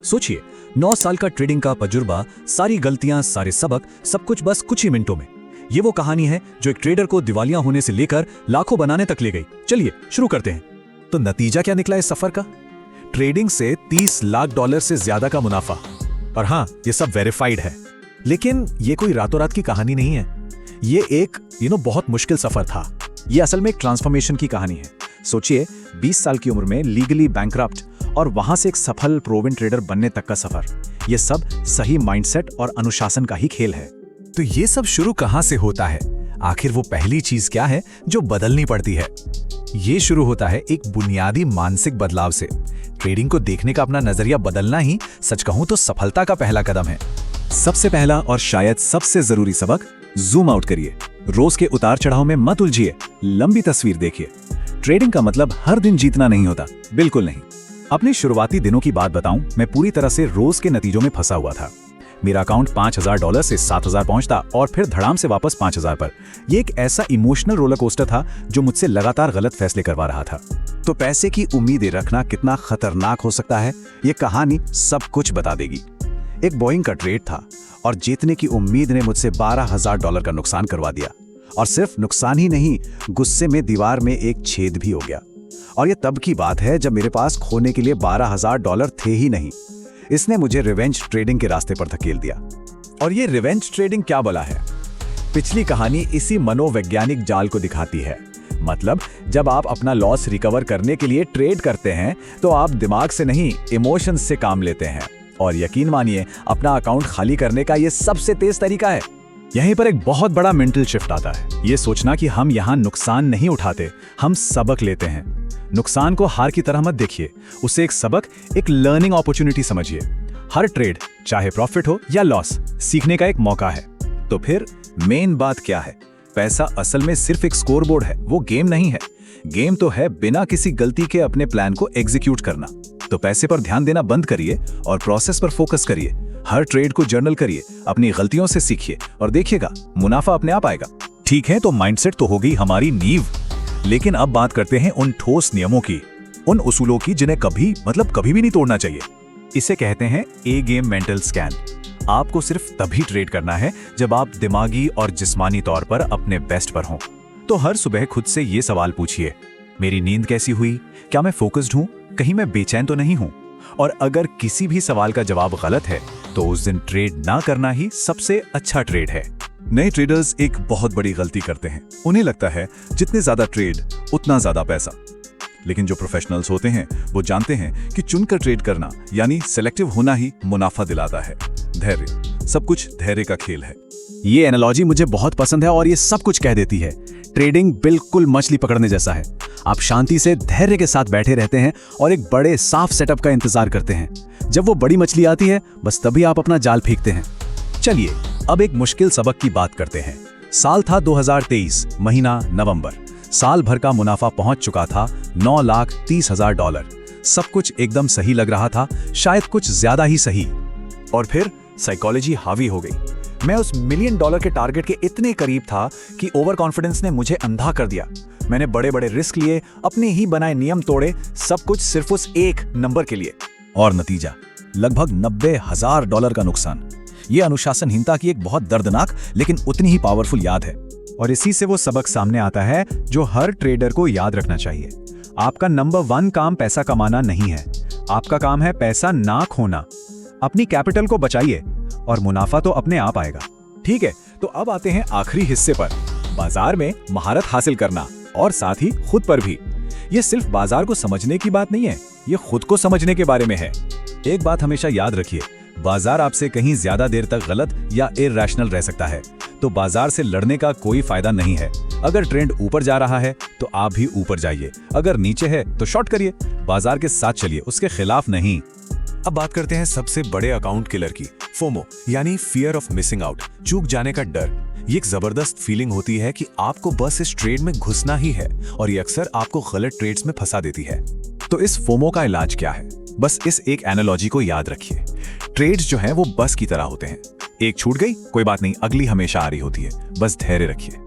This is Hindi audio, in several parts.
सोचिए, 9 साल का ट्रेडिंग का तजुर्बा, सारी गलतियां, सारे सबक, सब कुछ बस कुछ ही मिनटों में। ये वो कहानी है जो एक ट्रेडर को दिवालिया होने से लेकर लाखों बनाने तक ले गई। चलिए शुरू करते हैं। तो नतीजा क्या निकला इस सफर का? ट्रेडिंग से $30 लाख से ज्यादा का मुनाफा। और हाँ, ये सब वेरीफाइड है। लेकिन ये कोई रातों रात की कहानी नहीं है। ये एक बहुत मुश्किल सफर था। ये असल में एक ट्रांसफॉर्मेशन की कहानी है। सोचिए, 20 साल की उम्र में लीगली बैंकरप्ट और वहां से एक सफल प्रोवन ट्रेडर बनने तक का सफर। ये सब सही माइंडसेट और अनुशासन का ही खेल है। तो ये सब शुरू कहां से होता है? आखिर वो पहली चीज क्या है जो बदलनी पड़ती है? ये शुरू होता है एक बुनियादी मानसिक बदलाव से। ट्रेडिंग को देखने का अपना नजरिया बदलना ही, सच कहूं तो, सफलता का पहला कदम है। सबसे पहला और शायद सबसे जरूरी सबक, जूम आउट करिए। रोज के उतार चढ़ाव में मत उलझिए, लंबी तस्वीर देखिए। ट्रेडिंग का मतलब हर दिन जीतना नहीं होता, बिल्कुल नहीं। अपने शुरुआती दिनों की बात बताऊं, मैं पूरी तरह से रोज के नतीजों में फंसा हुआ था। मेरा अकाउंट $5000 से 7000 पहुंचता और फिर धड़ाम से वापस 5000 पर। यह एक ऐसा इमोशनल रोलर कोस्टर था जो मुझसे लगातार गलत फैसले करवा रहा था। तो पैसे की उम्मीदें रखना कितना खतरनाक हो सकता है, ये कहानी सब कुछ बता देगी। एक बोइंग का ट्रेड था और जीतने की उम्मीद ने मुझसे $12000 का नुकसान करवा दिया। और सिर्फ नुकसान ही नहीं, गुस्से में दीवार में एक छेद भी हो गया। और ये तब की बात है जब मेरे पास खोने के लिए $12000 थे ही नहीं। इसने मुझे रिवेंज ट्रेडिंग के रास्ते पर धकेल दिया। और ये रिवेंज ट्रेडिंग क्या बोला है? पिछली कहानी इसी मनोवैज्ञानिक जाल को दिखाती है। मतलब, जब आप अपना लॉस रिकवर करने के लिए ट्रेड करते हैं तो आप दिमाग से नहीं, इमोशंस से काम लेते हैं। और यकीन मानिए, अपना अकाउंट खाली करने का ये सबसे तेज तरीका है। यहीं पर एक बहुत बड़ा मेंटल शिफ्ट आता है। ये सोचना कि हम यहाँ नुकसान नहीं उठाते, हम सबक लेते हैं। नुकसान को हार की तरह मत देखिए, उसे एक सबक, एक लर्निंग अपॉर्चुनिटी समझिए। हर ट्रेड, चाहे प्रॉफिट हो या लॉस, सीखने का एक मौका है। तो फिर मेन बात क्या है? पैसा असल में सिर्फ एक स्कोरबोर्ड है, वो गेम नहीं है। गेम तो है बिना किसी गलती के अपने प्लान को एग्जीक्यूट करना। तो पैसे पर ध्यान देना बंद करिए और प्रोसेस पर फोकस करिए। हर ट्रेड को जर्नल करिए, अपनी गलतियों से सीखिए और देखिएगा, मुनाफा अपने आप आएगा। ठीक है, तो माइंडसेट तो हो गई हमारी नींव। लेकिन अब बात करते हैं उन ठोस नियमों की, उन उसूलों की जिन्हें कभी भी नहीं तोड़ना चाहिए। इसे कहते हैं ए गेम मेंटल स्कैन। आपको सिर्फ तभी ट्रेड करना है जब आप दिमागी और जिस्मानी तौर पर अपने बेस्ट पर हों। तो हर सुबह खुद से ये सवाल पूछिए, मेरी नींद कैसी हुई? क्या मैं फोकस्ड हूं? कहीं मैं बेचैन तो नहीं हूं? और अगर किसी भी सवाल का जवाब गलत है तो उस दिन ट्रेड ना करना ही सबसे अच्छा ट्रेड है। नए ट्रेडर्स एक बहुत बड़ी गलती करते हैं। उन्हें लगता है जितने ज्यादा ट्रेड उतना ज्यादा पैसा। लेकिन जो प्रोफेशनल्स होते हैं वो जानते हैं कि चुनकर ट्रेड करना यानी सेलेक्टिव होना ही मुनाफा दिलाता है। धैर्य, सब कुछ धैर्य का खेल है। ये एनालॉजी मुझे बहुत पसंद है और ये सब कुछ कह देती है। ट्रेडिंग बिल्कुल मछली पकड़ने जैसा है। आप शांति से धैर्य के साथ बैठे रहते हैं और एक बड़े साफ सेटअप का इंतजार करते हैं। जब वो बड़ी मछली आती है, बस तभी आप अपना जाल फेंकते हैं। चलिए अब एक मुश्किल सबक की बात करते हैं। साल था 2023, महीना नवंबर। साल भर का मुनाफा पहुंच चुका था $9,30,000। सब कुछ एकदम सही लग रहा था, शायद कुछ ज्यादा ही सही। और फिर साइकोलॉजी हावी हो गई। मैं उस $1 मिलियन के टारगेट के इतने करीब था कि ओवर कॉन्फिडेंस ने मुझे अंधा कर दिया। मैंने बड़े बड़े रिस्क लिए, अपने ही बनाए नियम तोड़े, सब कुछ सिर्फ उस एक नंबर के लिए। और नतीजा, लगभग $90,000 का नुकसान। यह अनुशासनहीनता की एक बहुत दर्दनाक लेकिन उतनी ही पावरफुल याद है। और इसी से वो सबक सामने आता है जो हर ट्रेडर को याद रखना चाहिए। आपका नंबर 1 काम पैसा कमाना नहीं है, आपका काम है पैसा ना खोना। अपनी कैपिटल को बचाइए और मुनाफा तो अपने आप आएगा। ठीक है, तो अब आते हैं आखिरी हिस्से पर, बाजार में महारत हासिल करना और साथ ही खुद पर भी। ये सिर्फ बाजार को समझने की बात नहीं है, ये खुद को समझने के बारे में है। एक बात हमेशा याद रखिए, बाजार आपसे कहीं ज्यादा देर तक गलत या इरैशनल रह सकता है। तो बाजार से लड़ने का कोई फायदा नहीं है। अगर ट्रेंड ऊपर जा रहा है तो आप भी ऊपर जाइए, अगर नीचे है तो शॉर्ट करिए। बाजार के साथ चलिए, उसके खिलाफ नहीं। अब बात करते हैं सबसे बड़े अकाउंट किलर की, फोमो यानी फियर ऑफ मिसिंग आउट, चूक जाने का डर। ये एक जबरदस्त फीलिंग होती है कि आपको बस इस ट्रेड में घुसना ही है और ये अक्सर आपको गलत ट्रेड्स में फंसा देती है। तो इस फोमो का इलाज क्या है? बस इस एक एनालॉजी को याद रखिए। ट्रेड्स जो हैं वो बस की तरह होते हैं। एक छूट गई, कोई बात नहीं, अगली हमेशा आ रही होती है। बस धैर्य रखिए।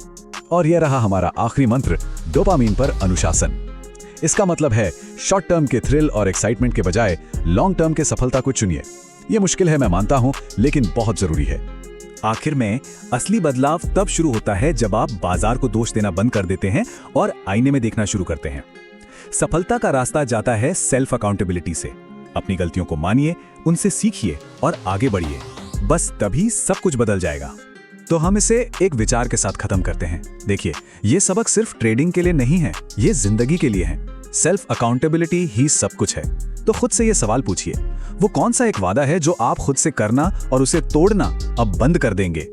और यह रहा हमारा आखिरी मंत्र, डोपामीन पर अनुशासन। इसका मतलब है शॉर्ट टर्म के थ्रिल और एक्साइटमेंट के बजाय लॉन्ग टर्म के सफलता को चुनिए। ये मुश्किल है, मैं मानता हूं, लेकिन बहुत जरूरी है। आखिर में असली बदलाव तब शुरू होता है जब आप बाजार को दोष देना बंद कर देते हैं और आईने में देखना शुरू करते हैं। सफलता का रास्ता जाता है सेल्फ अकाउंटेबिलिटी से। अपनी गलतियों को मानिए, उनसे सीखिए और आगे बढ़िए। बस तभी सब कुछ बदल जाएगा। तो हम इसे एक विचार के साथ खत्म करते हैं। देखिए, ये सबक सिर्फ ट्रेडिंग के लिए नहीं है, ये जिंदगी के लिए है। सेल्फ अकाउंटेबिलिटी ही सब कुछ है। तो खुद से ये सवाल पूछिए, वो कौन सा एक वादा है जो आप खुद से करना और उसे तोड़ना अब बंद कर देंगे?